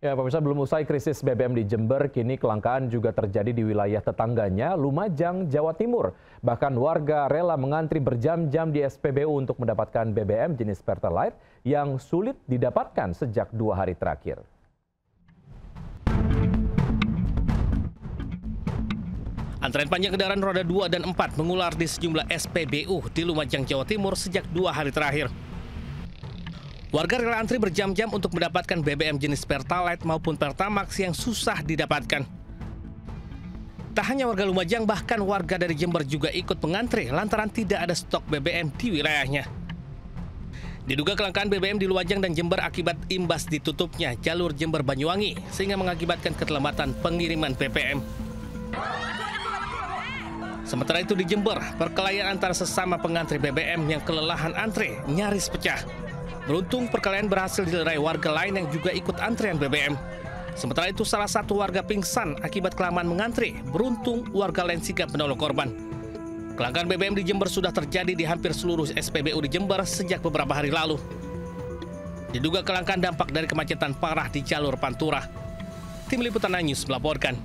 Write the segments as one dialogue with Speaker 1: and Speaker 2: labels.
Speaker 1: Ya, pemirsa, belum usai krisis BBM di Jember, kini kelangkaan juga terjadi di wilayah tetangganya, Lumajang, Jawa Timur. Bahkan warga rela mengantri berjam-jam di SPBU untuk mendapatkan BBM jenis Pertalite yang sulit didapatkan sejak 2 hari terakhir.
Speaker 2: Antrean panjang kendaraan roda 2 dan 4 mengular di sejumlah SPBU di Lumajang, Jawa Timur sejak 2 hari terakhir. Warga rela antri berjam-jam untuk mendapatkan BBM jenis Pertalite maupun Pertamax yang susah didapatkan. Tak hanya warga Lumajang, bahkan warga dari Jember juga ikut mengantri lantaran tidak ada stok BBM di wilayahnya. Diduga kelangkaan BBM di Lumajang dan Jember akibat imbas ditutupnya jalur Jember-Banyuwangi sehingga mengakibatkan keterlambatan pengiriman BBM. Sementara itu di Jember, perkelahian antara sesama pengantri BBM yang kelelahan antri nyaris pecah. Beruntung perkelahian berhasil dilerai warga lain yang juga ikut antrian BBM. Sementara itu salah satu warga pingsan akibat kelamaan mengantri. Beruntung warga lain sigap menolong korban. Kelangkaan BBM di Jember sudah terjadi di hampir seluruh SPBU di Jember sejak beberapa hari lalu. Diduga kelangkaan dampak dari kemacetan parah di jalur Pantura. Tim Liputan News melaporkan.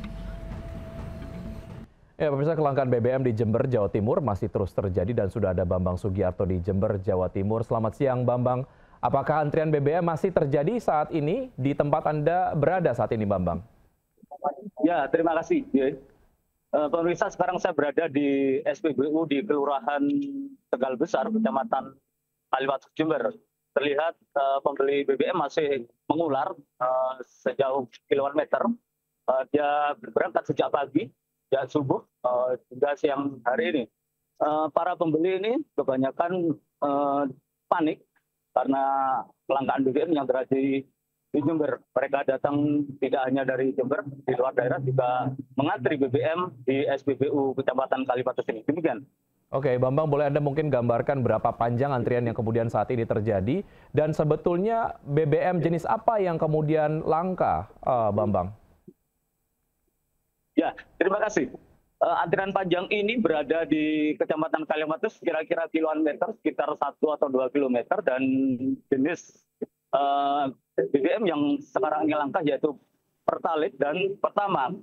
Speaker 1: Ya, pemirsa, kelangkaan BBM di Jember, Jawa Timur masih terus terjadi dan sudah ada Bambang Sugiarto di Jember, Jawa Timur. Selamat siang, Bambang. Apakah antrian BBM masih terjadi saat ini di tempat Anda berada saat ini, Bambang?
Speaker 3: Ya, terima kasih. Pemirsa, sekarang saya berada di SPBU di Kelurahan Tegal Besar, Kecamatan Kaliwates, Jember. Terlihat pembeli BBM masih mengular sejauh kiloan meter. Dia berangkat sejak pagi, sejak subuh hingga siang hari ini. Para pembeli ini kebanyakan panik karena kelangkaan BBM yang terjadi di Jember. Mereka datang tidak hanya dari Jember, di luar daerah juga mengantri BBM di SPBU Kecamatan Kaliwates ini. Demikian.
Speaker 1: Oke, Bambang, boleh Anda mungkin gambarkan berapa panjang antrian yang kemudian saat ini terjadi dan sebetulnya BBM jenis apa yang kemudian langka, Bambang?
Speaker 3: Ya, terima kasih. Antrian panjang ini berada di Kecamatan Kaliwates kira-kira kiloan meter, sekitar 1 atau 2 kilometer, dan jenis BBM yang sekarang ini langka yaitu Pertalite dan Pertamax.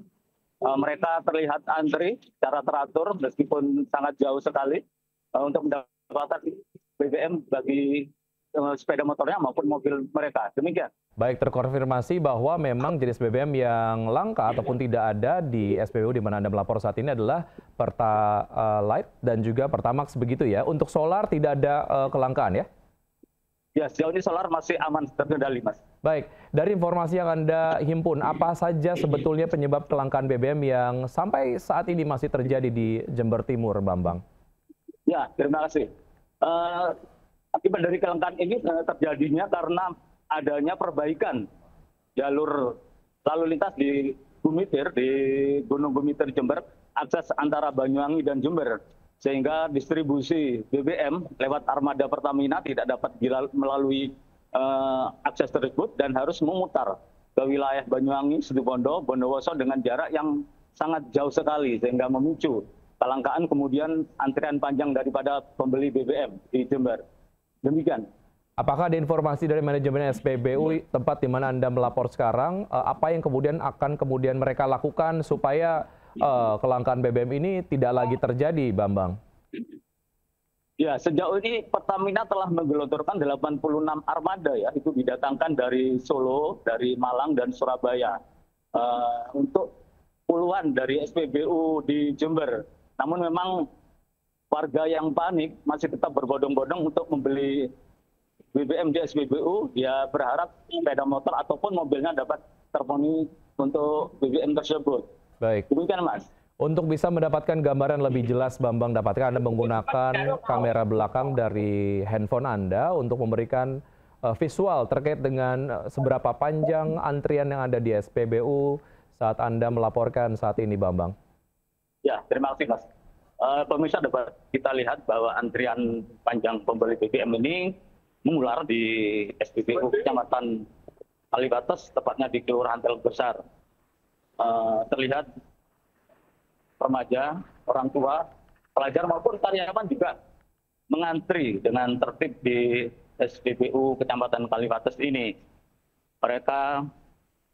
Speaker 3: Mereka terlihat antri secara teratur meskipun sangat jauh sekali untuk mendapatkan BBM bagi sepeda motornya maupun mobil mereka. Demikian.
Speaker 1: Baik, terkonfirmasi bahwa memang jenis BBM yang langka ataupun tidak ada di SPBU di mana Anda melapor saat ini adalah Pertalite dan juga Pertamax, begitu ya. Untuk solar tidak ada kelangkaan ya?
Speaker 3: Ya, sejauh ini solar masih aman terkendali, Mas.
Speaker 1: Baik, dari informasi yang Anda himpun, apa saja sebetulnya penyebab kelangkaan BBM yang sampai saat ini masih terjadi di Jember Timur, Bambang?
Speaker 3: Ya, terima kasih. Akibat dari kelangkaan ini terjadinya karena adanya perbaikan jalur lalu lintas di Bumitir, di Gunung Bumitir Jember, akses antara Banyuwangi dan Jember, sehingga distribusi BBM lewat armada Pertamina tidak dapat melalui akses tersebut dan harus memutar ke wilayah Banyuwangi, Situbondo, Bondowoso dengan jarak yang sangat jauh sekali sehingga memicu kelangkaan kemudian antrian panjang daripada pembeli BBM di Jember. Demikian.
Speaker 1: Apakah ada informasi dari manajemen SPBU tempat di mana Anda melapor sekarang, apa yang kemudian akan mereka lakukan supaya kelangkaan BBM ini tidak lagi terjadi, Bambang?
Speaker 3: Ya, sejauh ini Pertamina telah menggelontorkan 86 armada ya, itu didatangkan dari Solo, dari Malang dan Surabaya untuk puluhan dari SPBU di Jember. Namun memang warga yang panik masih tetap berbondong-bondong untuk membeli BBM di SPBU. Dia berharap sepeda motor ataupun mobilnya dapat terpenuhi untuk BBM tersebut.
Speaker 1: Baik.
Speaker 3: Demikian, Mas.
Speaker 1: Untuk bisa mendapatkan gambaran lebih jelas, Bambang, dapatkah Anda menggunakan kamera belakang dari handphone Anda untuk memberikan visual terkait dengan seberapa panjang antrian yang ada di SPBU saat Anda melaporkan saat ini, Bambang? Ya, terima kasih, Mas. Pemirsa, dapat kita lihat bahwa antrian panjang pembeli BBM ini mengular di SPBU Kecamatan Kaliwates, tepatnya di Kelurahan Tegal Besar. Terlihat remaja, orang tua, pelajar maupun karyawan juga mengantri dengan tertib di SPBU Kecamatan Kaliwates ini. Mereka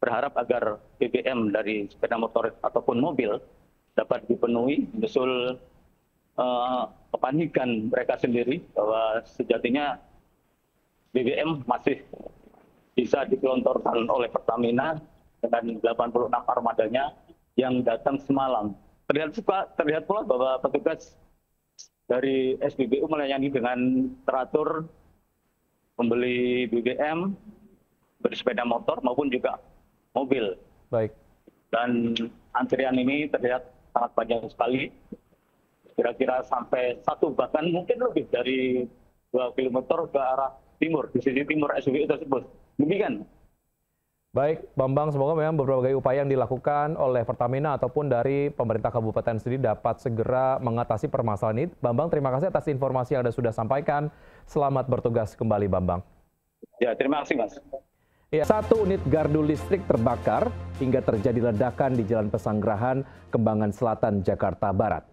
Speaker 3: berharap agar BBM dari sepeda motor ataupun mobil dapat dipenuhi, menyusul kepanikan mereka sendiri bahwa sejatinya BBM masih bisa digelontorkan oleh Pertamina dengan 86 armadanya yang datang semalam. Terlihat pula bahwa petugas dari SPBU melayani dengan teratur membeli BBM, bersepeda motor maupun juga mobil.
Speaker 1: Baik.
Speaker 3: Dan antrian ini terlihat sangat panjang sekali. Kira-kira sampai 1 bahkan mungkin lebih dari 2 km ke arah timur, di sisi timur SPBU tersebut. Demikian.
Speaker 1: Baik, Bambang, semoga memang berbagai upaya yang dilakukan oleh Pertamina ataupun dari pemerintah kabupaten sendiri dapat segera mengatasi permasalahan ini. Bambang, terima kasih atas informasi yang Anda sudah sampaikan. Selamat bertugas kembali, Bambang.
Speaker 3: Ya, terima kasih, Mas.
Speaker 1: Ya, 1 unit gardu listrik terbakar hingga terjadi ledakan di Jalan Pesanggerahan, Kembangan Selatan, Jakarta Barat.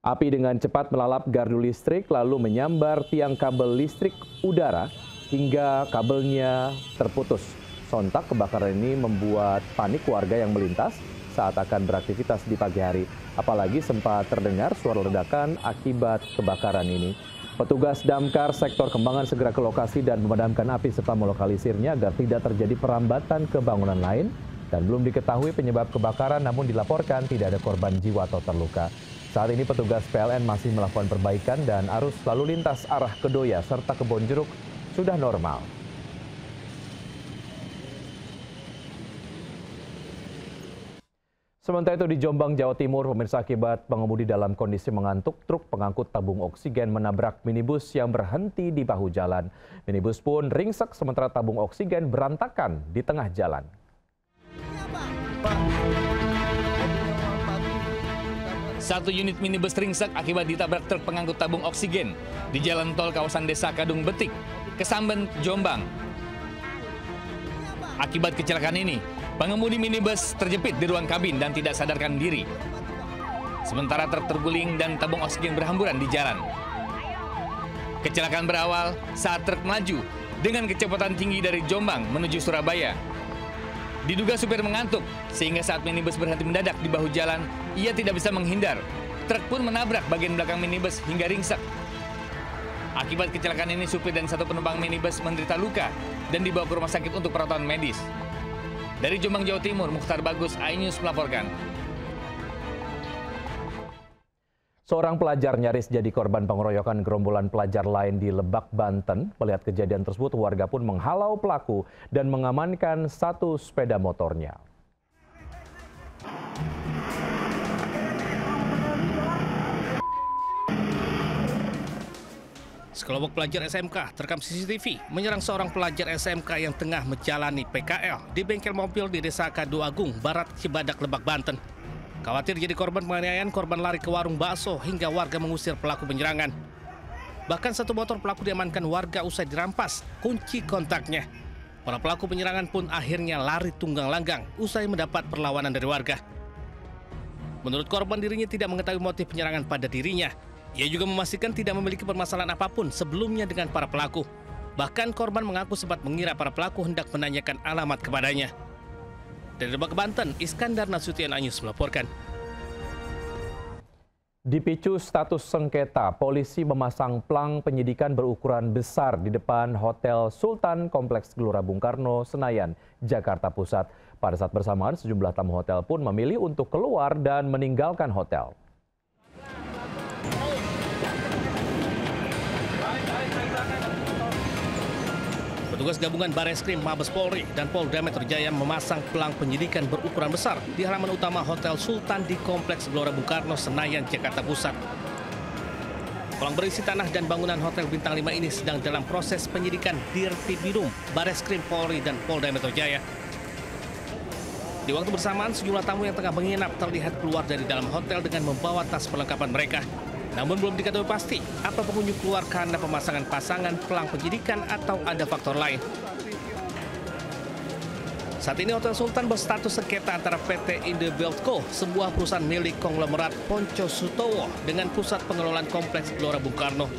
Speaker 1: Api dengan cepat melalap gardu listrik lalu menyambar tiang kabel listrik udara hingga kabelnya terputus. Sontak kebakaran ini membuat panik warga yang melintas saat akan beraktivitas di pagi hari. Apalagi sempat terdengar suara ledakan akibat kebakaran ini. Petugas damkar sektor Kembangan segera ke lokasi dan memadamkan api serta melokalisirnya agar tidak terjadi perambatan ke bangunan lain. Dan belum diketahui penyebab kebakaran namun dilaporkan tidak ada korban jiwa atau terluka. Saat ini petugas PLN masih melakukan perbaikan dan arus lalu lintas arah Kedoya serta Kebonjeruk sudah normal. Sementara itu di Jombang, Jawa Timur, pemirsa, akibat pengemudi dalam kondisi mengantuk, truk pengangkut tabung oksigen menabrak minibus yang berhenti di bahu jalan. Minibus pun ringsek sementara tabung oksigen berantakan di tengah jalan.
Speaker 2: Satu unit minibus ringsek akibat ditabrak truk pengangkut tabung oksigen di jalan tol kawasan Desa Kadung Betik, Kesamben, Jombang. Akibat kecelakaan ini, pengemudi minibus terjepit di ruang kabin dan tidak sadarkan diri. Sementara truk terguling dan tabung oksigen berhamburan di jalan. Kecelakaan berawal saat truk melaju dengan kecepatan tinggi dari Jombang menuju Surabaya. Diduga supir mengantuk, sehingga saat minibus berhenti mendadak di bahu jalan, ia tidak bisa menghindar. Truk pun menabrak bagian belakang minibus hingga ringsek. Akibat kecelakaan ini, supir dan 1 penumpang minibus menderita luka dan dibawa ke rumah sakit untuk perawatan medis. Dari Jombang, Jawa Timur, Mukhtar Bagus, iNews melaporkan.
Speaker 1: Seorang pelajar nyaris jadi korban pengeroyokan gerombolan pelajar lain di Lebak, Banten. Melihat kejadian tersebut, warga pun menghalau pelaku dan mengamankan 1 sepeda motornya.
Speaker 2: Sekelompok pelajar SMK terekam CCTV menyerang seorang pelajar SMK yang tengah menjalani PKL di bengkel mobil di Desa Kadu Agung, Barat Cibadak, Lebak, Banten. Khawatir jadi korban penganiayaan, korban lari ke warung bakso hingga warga mengusir pelaku penyerangan. Bahkan 1 motor pelaku diamankan warga usai dirampas kunci kontaknya. Para pelaku penyerangan pun akhirnya lari tunggang langgang usai mendapat perlawanan dari warga. Menurut korban, dirinya tidak mengetahui motif penyerangan pada dirinya. Ia juga memastikan tidak memiliki permasalahan apapun sebelumnya dengan para pelaku. Bahkan korban mengaku sempat mengira para pelaku hendak menanyakan alamat kepadanya. Dari Lebak, Banten, Iskandar Nasution, iNews melaporkan.
Speaker 1: Dipicu status sengketa, polisi memasang plang penyidikan berukuran besar di depan Hotel Sultan Kompleks Gelora Bung Karno, Senayan, Jakarta Pusat. Pada saat bersamaan, sejumlah tamu hotel pun memilih untuk keluar dan meninggalkan hotel.
Speaker 2: Petugas gabungan Bareskrim, Mabes Polri, dan Polda Metro Jaya memasang pelang penyidikan berukuran besar di halaman utama Hotel Sultan di Kompleks Gelora Bung Karno, Senayan, Jakarta Pusat. Pelang berisi tanah dan bangunan Hotel Bintang 5 ini sedang dalam proses penyidikan Dirtipidum, Bareskrim, Polri, dan Polda Metro Jaya. Di waktu bersamaan, sejumlah tamu yang tengah menginap terlihat keluar dari dalam hotel dengan membawa tas perlengkapan mereka. Namun belum diketahui pasti apa pengunjung keluar karena pemasangan pasangan pelang penyidikan atau ada faktor lain. Saat ini Hotel Sultan berstatus sengketa antara PT Indebelt Co, sebuah perusahaan milik konglomerat Ponco Sutowo, dengan pusat pengelolaan Kompleks Gelora Bung Karno.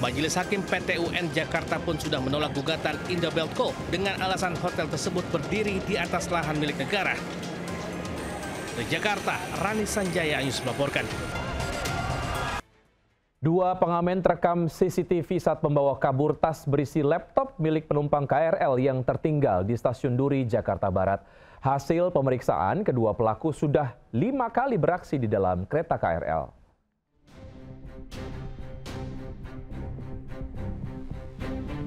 Speaker 2: Majelis Hakim PT UN Jakarta pun sudah menolak gugatan Indobelt Co. dengan alasan hotel tersebut berdiri di atas lahan milik negara. Dari Jakarta, Rani Sanjaya Ayus melaporkan.
Speaker 1: Dua pengamen terekam CCTV saat membawa kabur tas berisi laptop milik penumpang KRL yang tertinggal di Stasiun Duri, Jakarta Barat. Hasil pemeriksaan, kedua pelaku sudah 5 kali beraksi di dalam kereta KRL.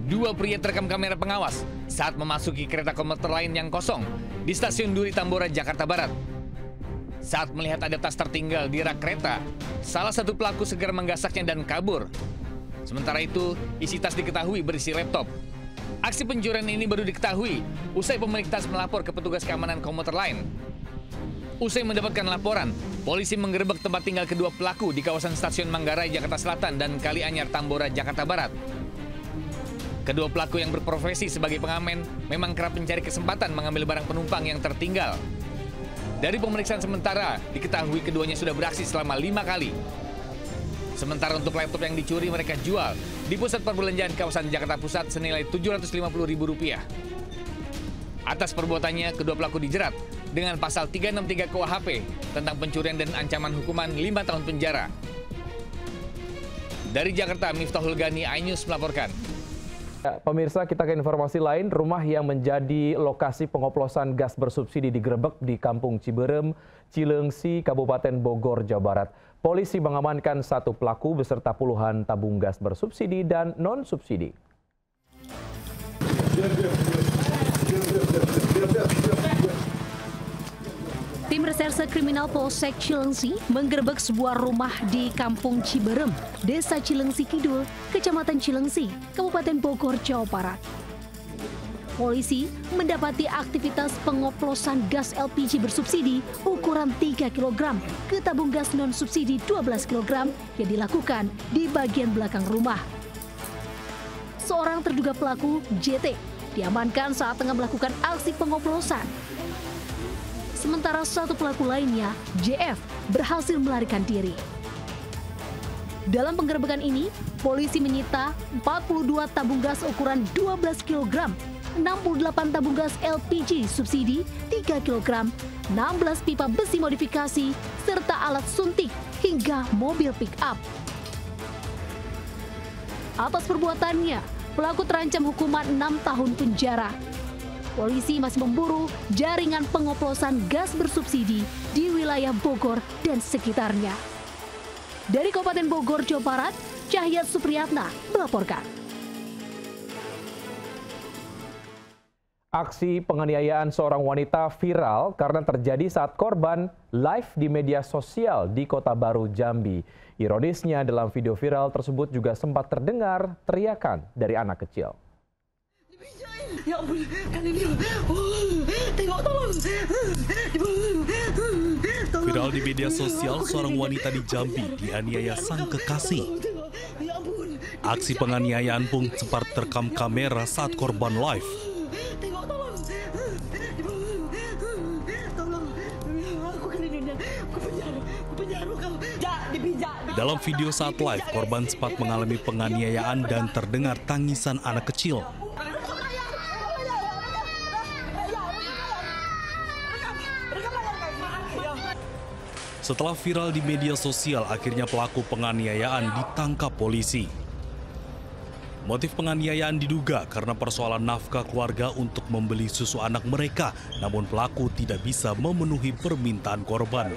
Speaker 4: Dua pria terekam kamera pengawas saat memasuki kereta komuter lain yang kosong di Stasiun Duri Tambora, Jakarta Barat. Saat melihat ada tas tertinggal di rak kereta, salah satu pelaku segera menggasaknya dan kabur. Sementara itu, isi tas diketahui berisi laptop. Aksi pencurian ini baru diketahui usai pemilik tas melapor ke petugas keamanan komuter lain. Usai mendapatkan laporan, polisi menggerebek tempat tinggal kedua pelaku di kawasan Stasiun Manggarai, Jakarta Selatan dan Kalianyar, Tambora, Jakarta Barat. Kedua pelaku yang berprofesi sebagai pengamen memang kerap mencari kesempatan mengambil barang penumpang yang tertinggal. Dari pemeriksaan sementara, diketahui keduanya sudah beraksi selama 5 kali. Sementara untuk laptop yang dicuri mereka jual di pusat perbelanjaan kawasan Jakarta Pusat senilai Rp750.000. Atas perbuatannya, kedua pelaku dijerat dengan pasal 363 KUHP tentang pencurian dan ancaman hukuman 5 tahun penjara. Dari Jakarta, Miftahul Gani, iNews melaporkan.
Speaker 1: Ya, pemirsa, kita ke informasi lain. Rumah yang menjadi lokasi pengoplosan gas bersubsidi digerebek di Kampung Ciberem, Cileungsi, Kabupaten Bogor, Jawa Barat. Polisi mengamankan 1 pelaku beserta puluhan tabung gas bersubsidi dan non-subsidi.
Speaker 5: Tim Reserse Kriminal Polsek Cileungsi menggerebek sebuah rumah di Kampung Ciberem, Desa Cileungsi Kidul, Kecamatan Cileungsi, Kabupaten Bogor, Jawa Barat. Polisi mendapati aktivitas pengoplosan gas LPG bersubsidi ukuran 3 kg ke tabung gas non-subsidi 12 kg yang dilakukan di bagian belakang rumah. Seorang terduga pelaku, JT, diamankan saat tengah melakukan aksi pengoplosan. Sementara 1 pelaku lainnya, JF, berhasil melarikan diri. Dalam penggerebekan ini, polisi menyita 42 tabung gas ukuran 12 kg, 68 tabung gas LPG subsidi 3 kg, 16 pipa besi modifikasi, serta alat suntik hingga mobil pick-up. Atas perbuatannya, pelaku terancam hukuman 6 tahun penjara. Polisi masih memburu jaringan pengoplosan gas bersubsidi di wilayah Bogor dan sekitarnya. Dari Kabupaten Bogor, Jawa Barat, Cahyat Supriyatna melaporkan.
Speaker 1: Aksi penganiayaan seorang wanita viral karena terjadi saat korban live di media sosial di Kota Baru, Jambi. Ironisnya, dalam video viral tersebut juga sempat terdengar teriakan dari anak kecil.
Speaker 6: Ya ampun, kan ini. Tengok, tolong.
Speaker 7: Viral di media sosial, seorang wanita di Jambi dianiaya sang kekasih. Aksi penganiayaan pun sempat terekam kamera saat korban live.
Speaker 6: Tengok, tolong. Tolong. Aku kan ini. Aku penjara kamu. Dipijak.
Speaker 7: Dalam video saat live, korban sempat mengalami penganiayaan dan terdengar tangisan anak kecil. Setelah viral di media sosial, akhirnya pelaku penganiayaan ditangkap polisi. Motif penganiayaan diduga karena persoalan nafkah keluarga untuk membeli susu anak mereka, namun pelaku tidak bisa memenuhi permintaan korban.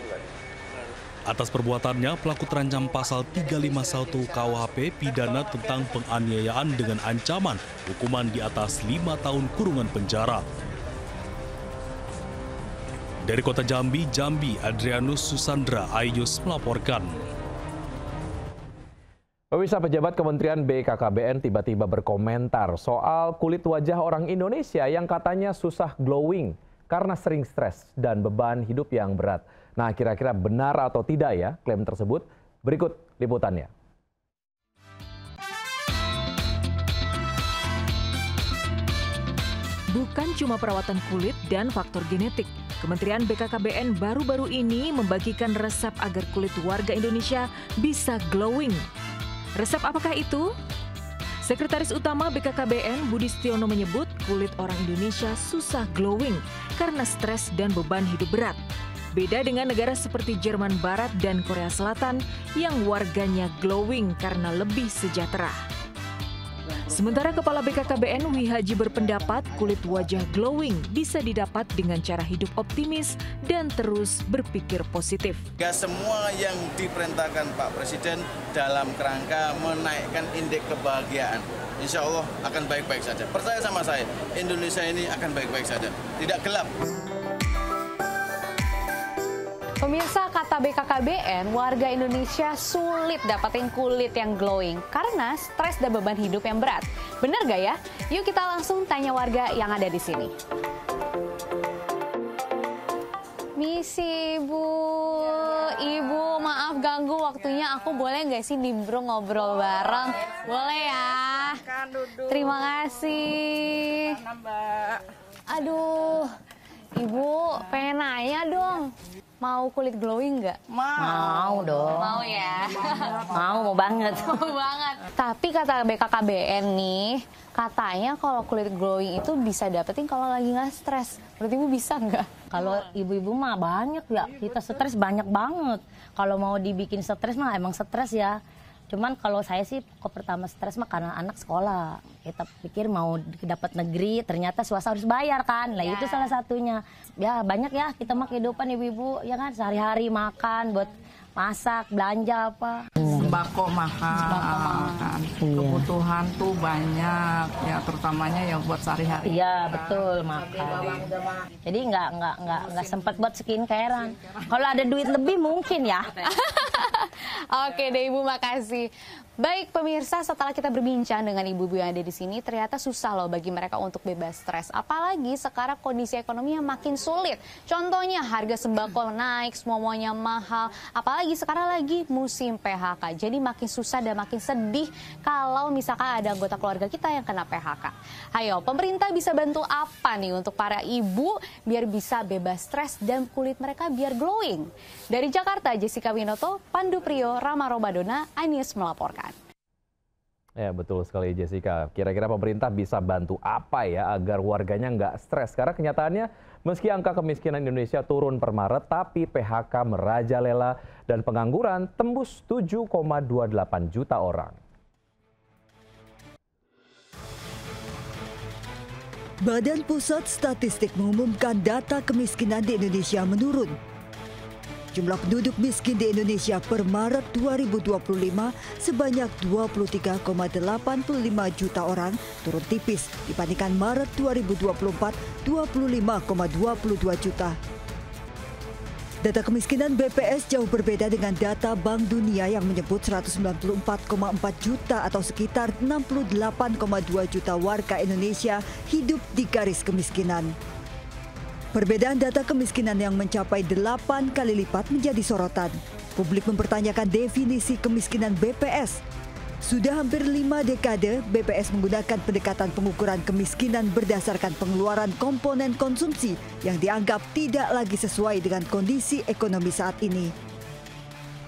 Speaker 7: Atas perbuatannya, pelaku terancam pasal 351 KUHP pidana tentang penganiayaan dengan ancaman hukuman di atas 5 tahun kurungan penjara. Dari Kota Jambi, Adrianus Susandra, iNews melaporkan.
Speaker 1: Pemirsa, pejabat Kementerian BKKBN tiba-tiba berkomentar soal kulit wajah orang Indonesia yang katanya susah glowing karena sering stres dan beban hidup yang berat. Nah, kira-kira benar atau tidak ya klaim tersebut? Berikut liputannya.
Speaker 8: Bukan cuma perawatan kulit dan faktor genetik. Kementerian BKKBN baru-baru ini membagikan resep agar kulit warga Indonesia bisa glowing. Resep apakah itu? Sekretaris Utama BKKBN Budi Setiono menyebut kulit orang Indonesia susah glowing karena stres dan beban hidup berat. Beda dengan negara seperti Jerman Barat dan Korea Selatan yang warganya glowing karena lebih sejahtera. Sementara Kepala BKKBN Wi Haji berpendapat kulit wajah glowing bisa didapat dengan cara hidup optimis dan terus berpikir positif.
Speaker 9: Gak semua yang diperintahkan Pak Presiden dalam kerangka menaikkan indeks kebahagiaan. Insya Allah akan baik-baik saja. Percaya sama saya, Indonesia ini akan baik-baik saja. Tidak gelap.
Speaker 10: Pemirsa, kata BKKBN, warga Indonesia sulit dapetin kulit yang glowing karena stres dan beban hidup yang berat. Bener gak ya? Yuk kita langsung tanya warga yang ada di sini. Misi Ibu, maaf ganggu waktunya. Aku boleh nggak sih nimbrung ngobrol bareng? Boleh ya? Terima kasih. Aduh, Ibu pengen nanya dong. Mau kulit glowing nggak?
Speaker 6: Mau dong.
Speaker 10: Mau ya?
Speaker 6: Mau banget.
Speaker 10: Mau banget. Tapi kata BKKBN nih, katanya kalau kulit glowing itu bisa dapetin kalau lagi nggak stres. Menurut Ibu bisa nggak?
Speaker 6: Kalau ibu-ibu mah banyak ya, kita stres banyak banget. Kalau mau dibikin stres mah emang stres ya. Cuman kalau saya sih kok pertama stres mah karena anak sekolah. Kita pikir mau dapat negeri, ternyata swasta harus bayar kan. Lah itu salah satunya. Ya banyak ya kita mah kehidupan ibu-ibu ya kan, sehari-hari makan buat masak, belanja apa.
Speaker 11: Sembako mahal kan. Kebutuhan tuh banyak ya, terutamanya ya buat sehari-hari.
Speaker 6: Iya betul, makan. Jadi nggak sempat buat skincarean. Kalau ada duit lebih mungkin ya.
Speaker 10: Oke deh Ibu, makasih. Baik pemirsa, setelah kita berbincang dengan ibu-ibu yang ada di sini, ternyata susah loh bagi mereka untuk bebas stres. Apalagi sekarang kondisi ekonomi yang makin sulit. Contohnya harga sembako naik, semuanya mahal. Apalagi sekarang lagi musim PHK. Jadi makin susah dan makin sedih kalau misalkan ada anggota keluarga kita yang kena PHK. Ayo, pemerintah bisa bantu apa nih untuk para ibu biar bisa bebas stres dan kulit mereka biar glowing? Dari Jakarta, Jessica Winoto, Pandu Priyo, Rama Romadona, iNews melaporkan.
Speaker 1: Ya betul sekali Jessica. Kira-kira pemerintah bisa bantu apa ya agar warganya nggak stres? Karena kenyataannya meski angka kemiskinan Indonesia turun per Maret, tapi PHK merajalela dan pengangguran tembus 7,28 juta orang.
Speaker 12: Badan Pusat Statistik mengumumkan data kemiskinan di Indonesia menurun. Jumlah penduduk miskin di Indonesia per Maret 2025 sebanyak 23,85 juta orang, turun tipis dibandingkan Maret 2024, 25,22 juta. Data kemiskinan BPS jauh berbeda dengan data Bank Dunia yang menyebut 194,4 juta atau sekitar 68,2 juta warga Indonesia hidup di garis kemiskinan. Perbedaan data kemiskinan yang mencapai 8 kali lipat menjadi sorotan. Publik mempertanyakan definisi kemiskinan BPS. Sudah hampir 5 dekade, BPS menggunakan pendekatan pengukuran kemiskinan berdasarkan pengeluaran komponen konsumsi yang dianggap tidak lagi sesuai dengan kondisi ekonomi saat ini.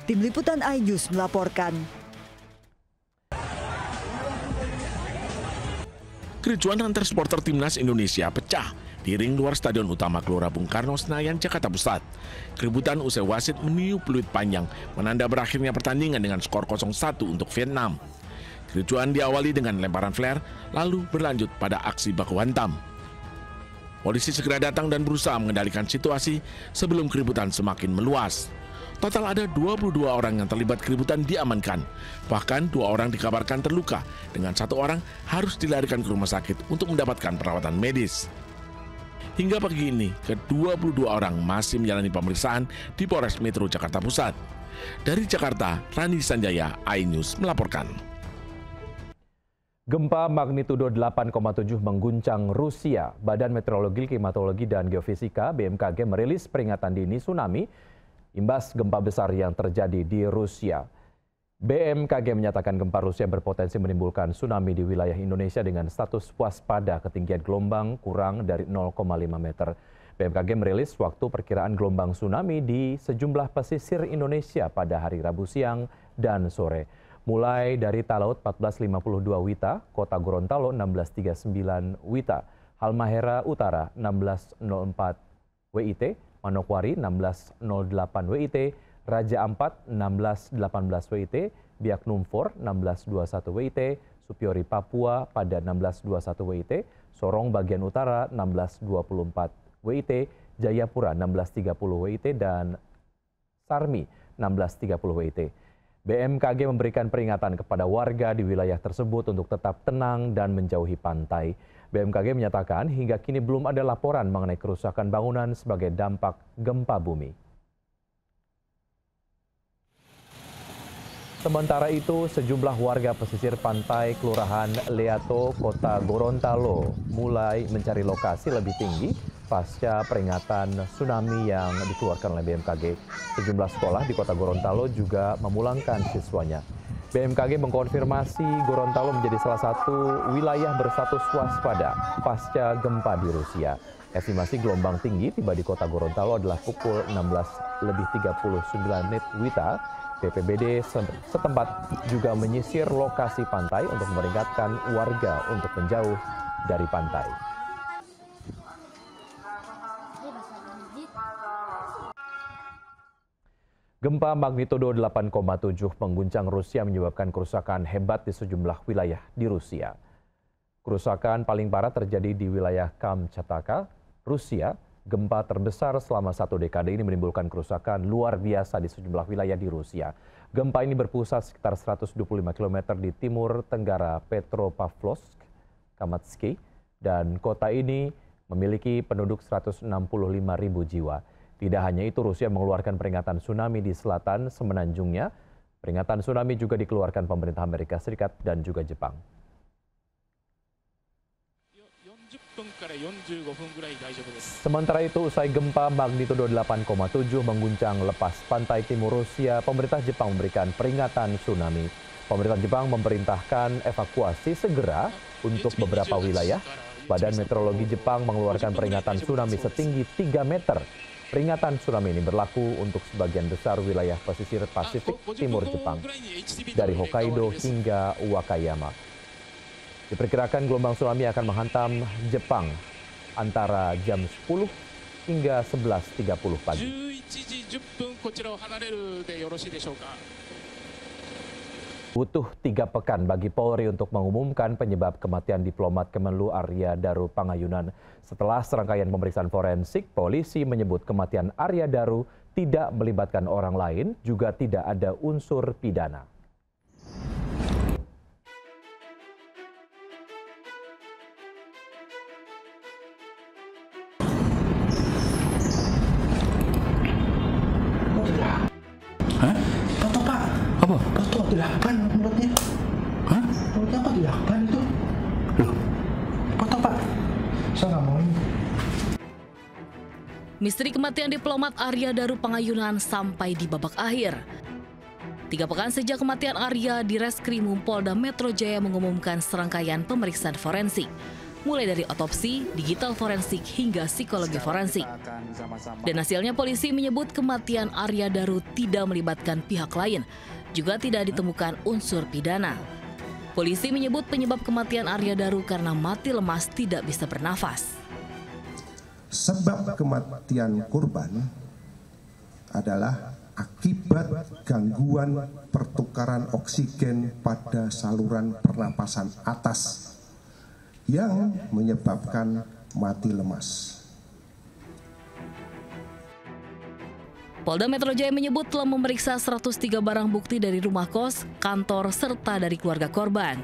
Speaker 12: Tim Liputan iNews melaporkan.
Speaker 13: Kericuan antar supporter timnas Indonesia pecah di ring luar Stadion Utama Gelora Bung Karno, Senayan, Jakarta Pusat. Keributan usai wasit meniup peluit panjang menanda berakhirnya pertandingan dengan skor 0-1 untuk Vietnam. Kericuan diawali dengan lemparan flare, lalu berlanjut pada aksi baku hantam. Polisi segera datang dan berusaha mengendalikan situasi sebelum keributan semakin meluas. Total ada 22 orang yang terlibat keributan diamankan. Bahkan 2 orang dikabarkan terluka, dengan 1 orang harus dilarikan ke rumah sakit untuk mendapatkan perawatan medis. Hingga pagi ini, ke-22 orang masih menjalani pemeriksaan di Polres Metro Jakarta Pusat. Dari Jakarta, Rani Sanjaya, iNews melaporkan.
Speaker 1: Gempa magnitudo 8,7 mengguncang Rusia. Badan Meteorologi, Klimatologi, dan Geofisika (BMKG) merilis peringatan dini tsunami imbas gempa besar yang terjadi di Rusia. BMKG menyatakan gempa Rusia berpotensi menimbulkan tsunami di wilayah Indonesia dengan status waspada ketinggian gelombang kurang dari 0,5 meter. BMKG merilis waktu perkiraan gelombang tsunami di sejumlah pesisir Indonesia pada hari Rabu siang dan sore. mulai dari Talaut 1452 Wita, Kota Gorontalo 1639 Wita, Halmahera Utara 1604 WIT, Manokwari 1608 WIT, Raja Ampat 1618 WIT, Biak Numfor 1621 WIT, Supiori Papua pada 1621 WIT, Sorong bagian utara 1624 WIT, Jayapura 1630 WIT, dan Sarmi 1630 WIT. BMKG memberikan peringatan kepada warga di wilayah tersebut untuk tetap tenang dan menjauhi pantai. BMKG menyatakan hingga kini belum ada laporan mengenai kerusakan bangunan sebagai dampak gempa bumi. Sementara itu, sejumlah warga pesisir pantai Kelurahan Leato, Kota Gorontalo mulai mencari lokasi lebih tinggi pasca peringatan tsunami yang dikeluarkan oleh BMKG. Sejumlah sekolah di Kota Gorontalo juga memulangkan siswanya. BMKG mengkonfirmasi Gorontalo menjadi salah satu wilayah berstatus waspada pasca gempa di Rusia. Estimasi gelombang tinggi tiba di Kota Gorontalo adalah pukul 16.39 WITA. BPBD setempat juga menyisir lokasi pantai untuk memperingatkan warga untuk menjauh dari pantai. Gempa magnitudo 8,7 mengguncang Rusia menyebabkan kerusakan hebat di sejumlah wilayah di Rusia. Kerusakan paling parah terjadi di wilayah Kamchatka, Rusia. Gempa terbesar selama 1 dekade ini menimbulkan kerusakan luar biasa di sejumlah wilayah di Rusia. Gempa ini berpusat sekitar 125 km di timur tenggara Petropavlovsk, Kamatsky, dan kota ini memiliki penduduk 165.000 jiwa. Tidak hanya itu, Rusia mengeluarkan peringatan tsunami di selatan semenanjungnya. Peringatan tsunami juga dikeluarkan pemerintah Amerika Serikat dan juga Jepang. Sementara itu, usai gempa magnitudo 8,7 mengguncang lepas pantai timur Rusia, pemerintah Jepang memberikan peringatan tsunami. Pemerintah Jepang memerintahkan evakuasi segera untuk beberapa wilayah. Badan Meteorologi Jepang mengeluarkan peringatan tsunami setinggi 3 meter. Peringatan tsunami ini berlaku untuk sebagian besar wilayah pesisir Pasifik timur Jepang, dari Hokkaido hingga Wakayama. Diperkirakan gelombang tsunami akan menghantam Jepang antara jam 10 hingga 11.30 pagi. Butuh 3 pekan bagi Polri untuk mengumumkan penyebab kematian diplomat Kemenlu Arya Daru Pangayunan. Setelah serangkaian pemeriksaan forensik, polisi menyebut kematian Arya Daru tidak melibatkan orang lain, juga tidak ada unsur pidana.
Speaker 14: Hah? Foto Pak. Apa? Foto dilakban mulutnya. Hah? Mulutnya kok dilakban itu? Loh, foto Pak. Saya nggak mau ini.
Speaker 5: Misteri kematian diplomat Arya Daru Pangayunan sampai di babak akhir. 3 pekan sejak kematian Arya, di Reskrimum Polda Metro Jaya mengumumkan serangkaian pemeriksaan forensik. Mulai dari otopsi, digital forensik, hingga psikologi forensik. Dan hasilnya polisi menyebut kematian Arya Daru tidak melibatkan pihak lain, juga tidak ditemukan unsur pidana. Polisi menyebut penyebab kematian Arya Daru karena mati lemas tidak bisa bernafas.
Speaker 15: Sebab kematian korban adalah akibat gangguan pertukaran oksigen pada saluran pernapasan atas yang menyebabkan mati lemas.
Speaker 5: Polda Metro Jaya menyebut telah memeriksa 103 barang bukti dari rumah kos, kantor, serta dari keluarga korban.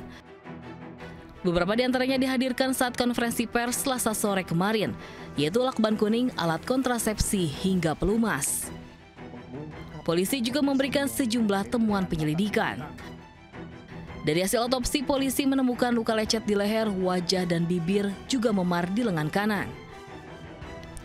Speaker 5: Beberapa di antaranya dihadirkan saat konferensi pers Selasa sore kemarin, yaitu lakban kuning, alat kontrasepsi, hingga pelumas. Polisi juga memberikan sejumlah temuan penyelidikan. Dari hasil otopsi, polisi menemukan luka lecet di leher, wajah, dan bibir, juga memar di lengan kanan.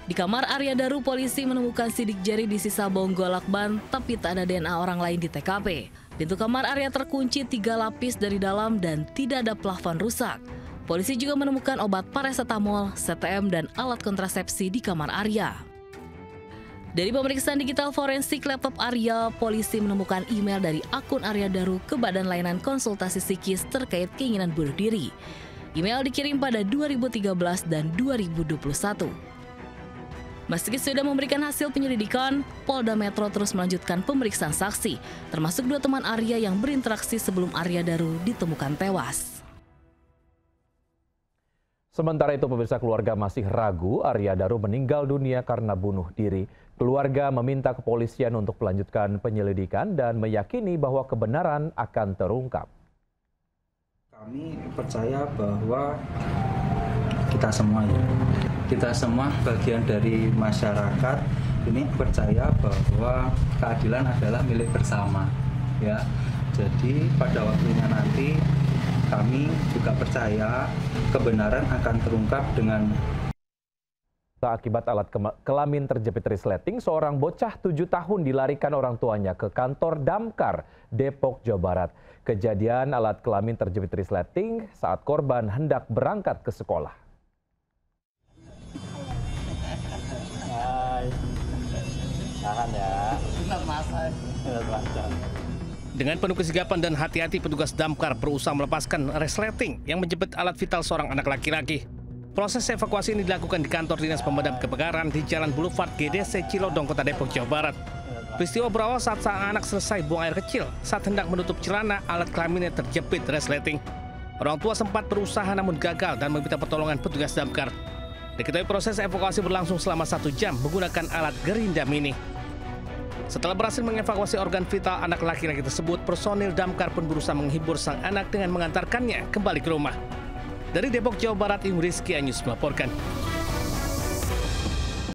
Speaker 5: Di kamar Arya Daru, polisi menemukan sidik jari di sisa bonggol lakban, tapi tak ada DNA orang lain di TKP. Pintu kamar Arya terkunci 3 lapis dari dalam dan tidak ada plafon rusak. Polisi juga menemukan obat paracetamol, CTM, dan alat kontrasepsi di kamar Arya.
Speaker 16: Dari pemeriksaan digital forensik laptop Arya, polisi menemukan email dari akun Arya Daru ke Badan Layanan Konsultasi Psikis terkait keinginan bunuh diri. Email dikirim pada 2013 dan 2021. Meski sudah memberikan hasil penyelidikan, Polda Metro terus melanjutkan pemeriksaan saksi, termasuk 2 teman Arya yang berinteraksi sebelum Arya Daru ditemukan tewas.
Speaker 1: Sementara itu, pemirsa, keluarga masih ragu Arya Daru meninggal dunia karena bunuh diri. Keluarga meminta kepolisian untuk melanjutkan penyelidikan dan meyakini bahwa kebenaran akan terungkap.
Speaker 17: Kami percaya bahwa kita semua bagian dari masyarakat ini percaya bahwa keadilan adalah milik bersama, ya. Jadi pada waktunya nanti kami juga percaya kebenaran akan terungkap dengan.
Speaker 1: Akibat alat kelamin terjepit resleting, seorang bocah 7 tahun dilarikan orang tuanya ke kantor Damkar, Depok, Jawa Barat. Kejadian alat kelamin terjepit resleting saat korban hendak berangkat ke sekolah.
Speaker 18: Tahan ya.
Speaker 2: Dengan penuh kesigapan dan hati-hati, petugas Damkar berusaha melepaskan resleting yang menjepit alat vital seorang anak laki-laki. Proses evakuasi ini dilakukan di kantor Dinas Pemadam Kebakaran di Jalan Boulevard GDC Cilodong, Kota Depok, Jawa Barat. Peristiwa berawal saat sang anak selesai buang air kecil. Saat hendak menutup celana, alat kelaminnya terjepit resleting. Orang tua sempat berusaha namun gagal dan meminta pertolongan petugas Damkar. Diketahui proses evakuasi berlangsung selama 1 jam menggunakan alat gerinda mini. Setelah berhasil mengevakuasi organ vital anak laki-laki tersebut, personil Damkar pun berusaha menghibur sang anak dengan mengantarkannya kembali ke rumah. Dari Depok, Jawa Barat, Rizky Anyus melaporkan.